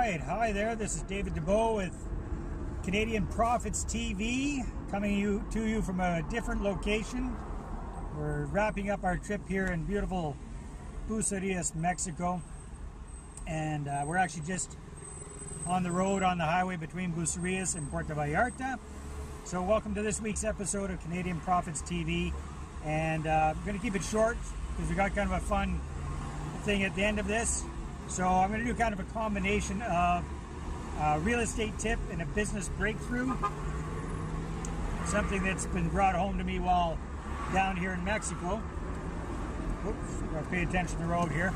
right, hi there. This is David Dubeau with Canadian Profits TV, coming to you from a different location. We're wrapping up our trip here in beautiful Bucerias, Mexico, and we're actually just on the road on the highway between Bucerias and Puerto Vallarta. So welcome to this week's episode of Canadian Profits TV, and I'm going to keep it short because we got kind of a fun thing at the end of this. So I'm going to do kind of a combination of a real estate tip and a business breakthrough. Something that's been brought home to me while down here in Mexico. Oops, gotta pay attention to the road here.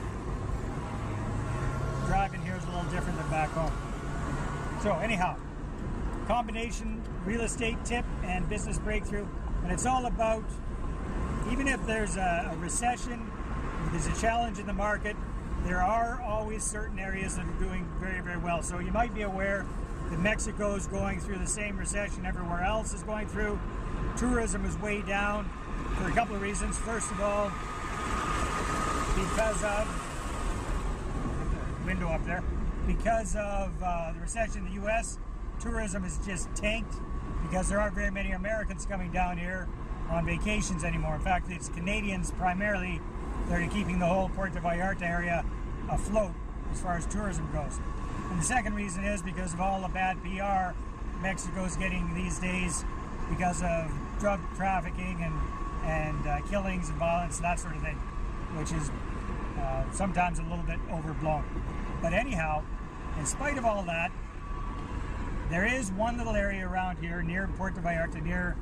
Driving here is a little different than back home. So anyhow, combination real estate tip and business breakthrough. And it's all about, even if there's a recession, if there's a challenge in the market, there are always certain areas that are doing very, very well. So you might be aware that Mexico is going through the same recession everywhere else is going through. Tourism is way down for a couple of reasons. First of all, because of window up there, because of the recession in the U.S., tourism is just tanked because there aren't very many Americans coming down here on vacations anymore. In fact, it's Canadians primarily that are keeping the whole Puerto Vallarta area afloat as far as tourism goes. And the second reason is because of all the bad PR Mexico's getting these days because of drug trafficking and killings and violence and that sort of thing, which is sometimes a little bit overblown. But anyhow, in spite of all that, there is one little area around here near Puerto Vallarta, near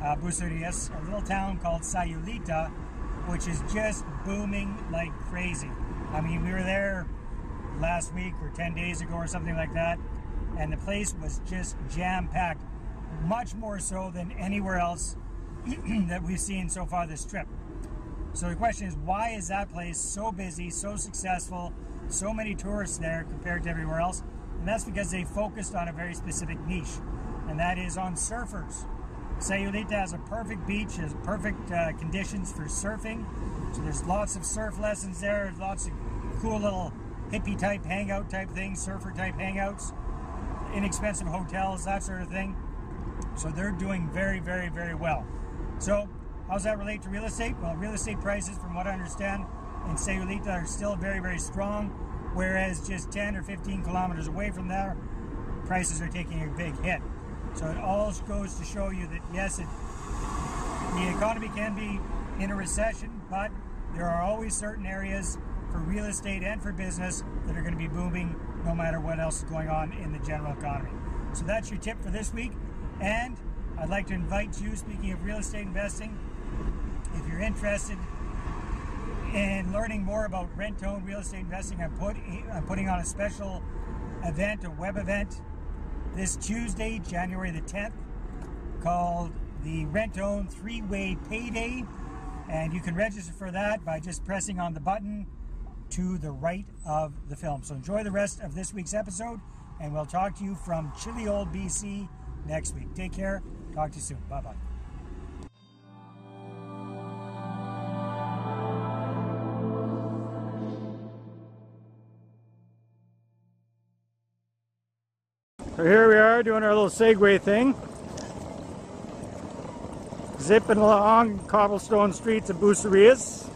Bucerias, a little town called Sayulita, which is just booming like crazy. I mean, we were there last week or 10 days ago or something like that, and the place was just jam-packed, much more so than anywhere else that we've seen so far this trip. So the question is, why is that place so busy, so successful, so many tourists there compared to everywhere else? And that's because they focused on a very specific niche, and that is on surfers. Sayulita has a perfect beach, has perfect conditions for surfing. So there's lots of surf lessons there, lots of cool little hippie type hangout type things, surfer type hangouts, inexpensive hotels, that sort of thing. So they're doing very, very, very well. So how does that relate to real estate? Well, real estate prices, from what I understand, in Sayulita are still very, very strong, whereas just 10 or 15 kilometers away from there, prices are taking a big hit. So it all goes to show you that yes, the economy can be in a recession, but there are always certain areas for real estate and for business that are going to be booming no matter what else is going on in the general economy. So that's your tip for this week. And I'd like to invite you, speaking of real estate investing, if you're interested in learning more about rent-to-own real estate investing, I'm putting on a special event, a web event, this Tuesday, January the 10th, called the Rent-to-Own 3-Way Payday. And you can register for that by just pressing on the button to the right of the film. So enjoy the rest of this week's episode, and we'll talk to you from chilly old BC next week. Take care. Talk to you soon. Bye-bye. So here we are doing our little Segway thing. Zipping along cobblestone streets of Bucerias.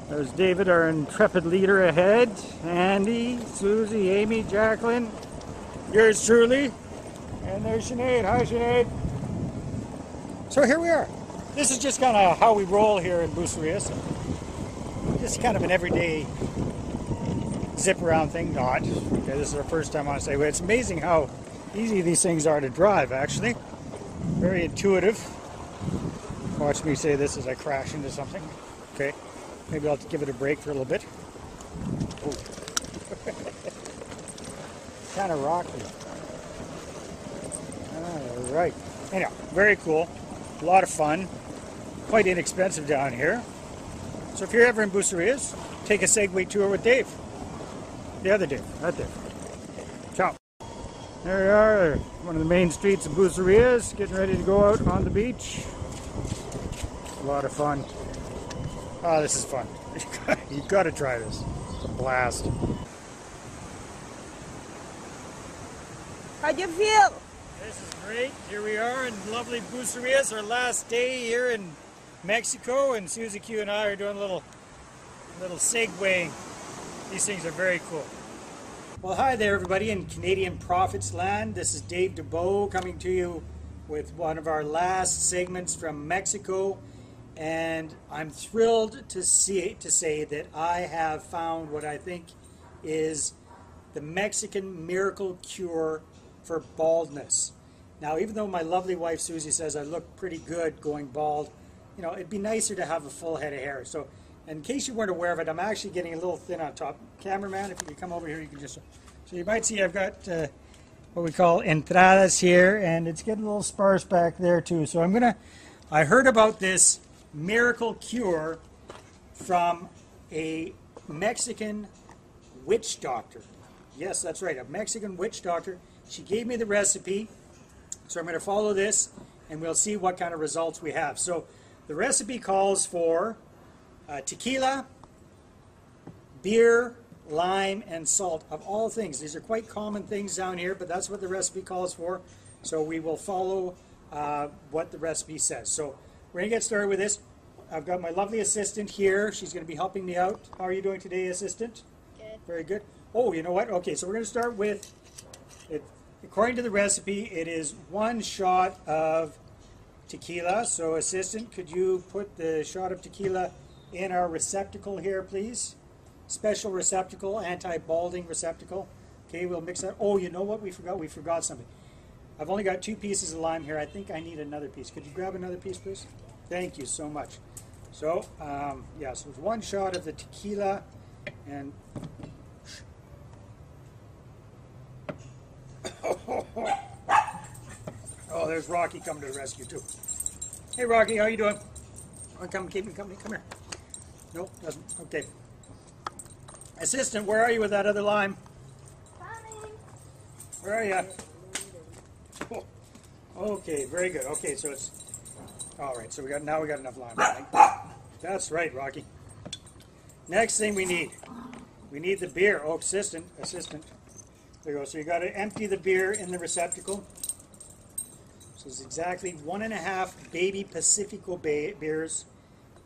There's David, our intrepid leader ahead. Andy, Susie, Amy, Jacqueline. Yours truly. And there's Sinead. Hi, Sinead. So here we are. This is just kind of how we roll here in Bucerias. Just kind of an everyday zip around thing. Not. Okay, this is our first time on Segway. It's amazing how easy these things are to drive, actually. Very intuitive. Watch me say this as I crash into something. Okay, maybe I'll give it a break for a little bit. Kind of rocky. Alright. Anyhow, very cool. A lot of fun. Quite inexpensive down here. So if you're ever in Bucerias, take a Segway tour with Dave. The other Dave, that Dave. Ciao. There we are, one of the main streets of Bucerias, getting ready to go out on the beach. A lot of fun. Oh, this is fun. You've got to try this. Blast. How'd you feel? This is great. Here we are in lovely Bucerias, our last day here in Mexico, and Susie Q and I are doing a little Segway. These things are very cool. Well, hi there everybody in Canadian Profits Land. This is Dave Dubeau coming to you with one of our last segments from Mexico, and I'm thrilled to say that I have found what I think is the Mexican miracle cure for baldness. Now, even though my lovely wife Susie says I look pretty good going bald, you know, it'd be nicer to have a full head of hair. So, in case you weren't aware of it, I'm actually getting a little thin on top. Cameraman, if you could come over here, you can just... So you might see I've got what we call entradas here, and it's getting a little sparse back there too. So I heard about this miracle cure from a Mexican witch doctor. Yes, that's right, a Mexican witch doctor. She gave me the recipe, so I'm going to follow this, and we'll see what kind of results we have. So the recipe calls for tequila, beer, lime, and salt. Of all things, these are quite common things down here, but that's what the recipe calls for. So we will follow what the recipe says. So we're going to get started with this. I've got my lovely assistant here. She's going to be helping me out. How are you doing today, assistant? Good. Very good. Oh, you know what? Okay, so we're going to start with, according to the recipe, it is 1 shot of tequila. So assistant, could you put the shot of tequila in our receptacle here, please? Special receptacle, anti-balding receptacle. Okay, we'll mix that. Oh, you know what we forgot? We forgot something. I've only got 2 pieces of lime here. I think I need another piece. Could you grab another piece, please? Thank you so much. So, yeah, so it's 1 shot of the tequila, and oh, there's Rocky coming to the rescue too. Hey, Rocky, how you doing? Come, keep me company. Come here. Nope, doesn't. Okay. Assistant, where are you with that other lime? Coming. Where are you? Oh, okay, very good. Okay, so it's all right. So we got enough lime. Right? That's right, Rocky. Next thing we need the beer. Oh, assistant. There you go. So you got to empty the beer in the receptacle. So it's exactly 1.5 baby Pacifico beers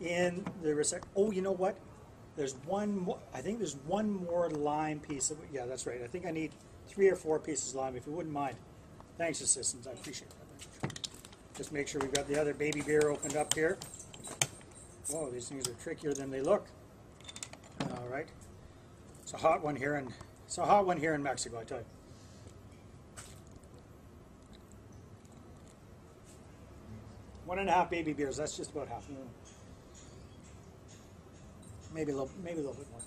in the receptacle. Oh, you know what? There's one more, I think there's one more lime piece. Yeah, that's right. I think I need 3 or 4 pieces of lime, if you wouldn't mind. Thanks, assistants. I appreciate that. Just make sure we've got the other baby beer opened up here. Whoa, these things are trickier than they look. All right. It's a hot one here in Mexico, I tell you. One and a half baby beers. That's just about half. Maybe a little bit more.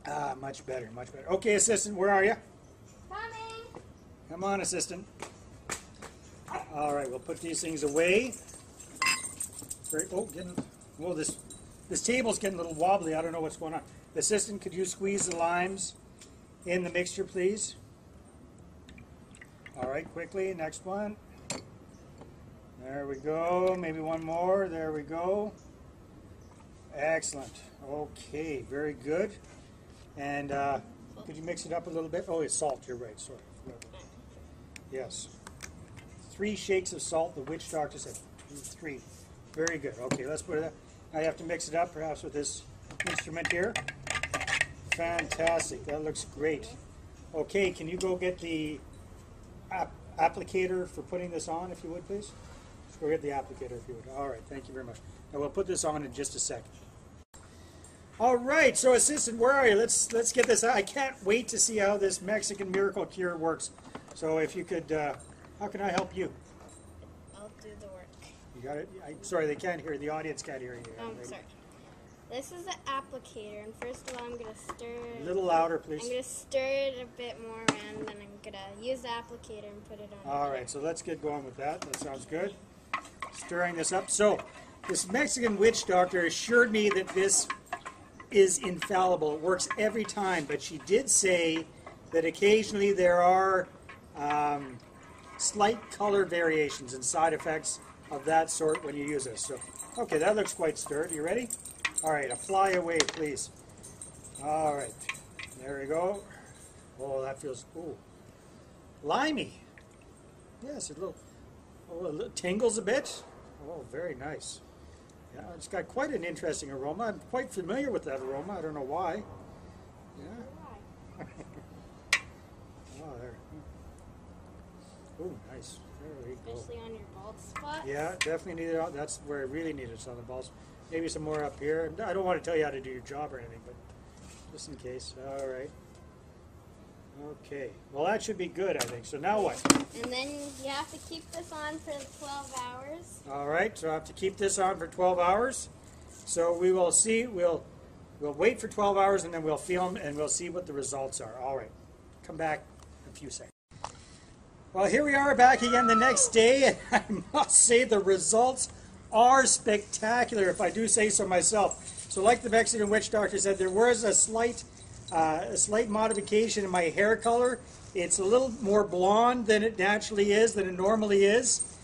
Ah, much better, much better. Okay, assistant, where are you? Coming. Come on, assistant. All right, we'll put these things away. This table's getting a little wobbly. I don't know what's going on. Assistant, could you squeeze the limes in the mixture, please? All right, quickly, next one. There we go. Maybe one more. There we go. Excellent. Okay, very good. And could you mix it up a little bit? Oh, it's salt. You're right. Sorry. Yes. 3 shakes of salt. The witch doctor said 3. Very good. Okay, let's put it up. Now you have to mix it up, perhaps with this instrument here. Fantastic. That looks great. Okay, can you go get the applicator for putting this on, if you would, please? Let's go get the applicator, if you would. All right. Thank you very much. Now we'll put this on in just a second. All right, so assistant, where are you? Let's get this out. I can't wait to see how this Mexican miracle cure works. So if you could, how can I help you? I'll do the work. You got it? Sorry, they can't hear. The audience can't hear you. Sorry. This is the applicator, and first of all, I'm going to stir it. A little louder, please. I'm going to stir it a bit more around, and then I'm going to use the applicator and put it on. All right, so let's get going with that. That sounds good. Stirring this up. So this Mexican witch doctor assured me that this is infallible. It works every time, but she did say that occasionally there are slight color variations and side effects of that sort when you use this. So, okay, that looks quite stirred. You ready? All right, a fly away, please. All right, there we go. Oh, that feels cool. Limey. Yes, it little tingles a bit. Oh, very nice. Yeah, it's got quite an interesting aroma. I'm quite familiar with that aroma. I don't know why. Yeah. Oh, there. Oh, nice. There we go. Especially on your bald spot. Yeah, definitely need it. That's where I really need it, on the balls. Maybe some more up here. I don't want to tell you how to do your job or anything, but just in case. All right. Okay. Well, that should be good, I think. So now what? And then you have to keep this on for 12 hours. All right. So I have to keep this on for 12 hours. So we will see. We'll wait for 12 hours, and then we'll film, and we'll see what the results are. All right. Come back in a few seconds. Well, here we are back again the next day, and I must say the results are spectacular, if I do say so myself. So like the Mexican witch doctor said, there was a slight modification in my hair color. It's a little more blonde than it naturally is, than it normally is.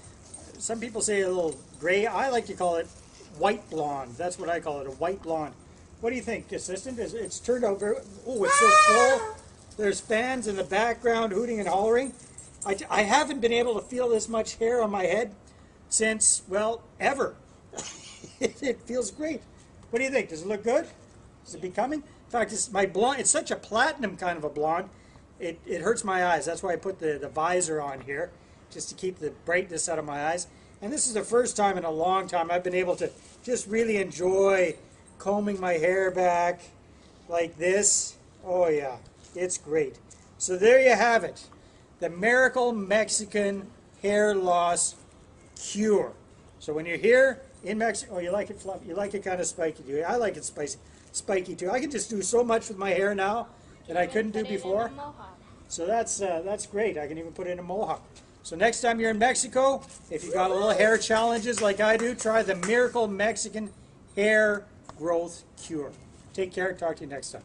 Some people say a little gray. I like to call it white blonde. That's what I call it, a white blonde. What do you think, assistant? It's turned out very... Oh, it's so full. There's fans in the background hooting and hollering. I haven't been able to feel this much hair on my head since, well, ever. It feels great. What do you think? Does it look good? Is it becoming? In fact, it's my blonde. It's such a platinum kind of a blonde. It hurts my eyes. That's why I put the visor on here, just to keep the brightness out of my eyes. And this is the first time in a long time I've been able to just really enjoy combing my hair back like this. Oh yeah, it's great. So there you have it. The Miracle Mexican Hair Loss Cure. So when you're here in Mexico, oh, you like it fluffy, you like it kind of spiky, do you? I like it spiky too. I can just do so much with my hair now that I couldn't do before. So that's great. I can even put it in a mohawk. So next time you're in Mexico, if you've got a little hair challenges like I do, try the Miracle Mexican Hair Growth Cure. Take care. Talk to you next time.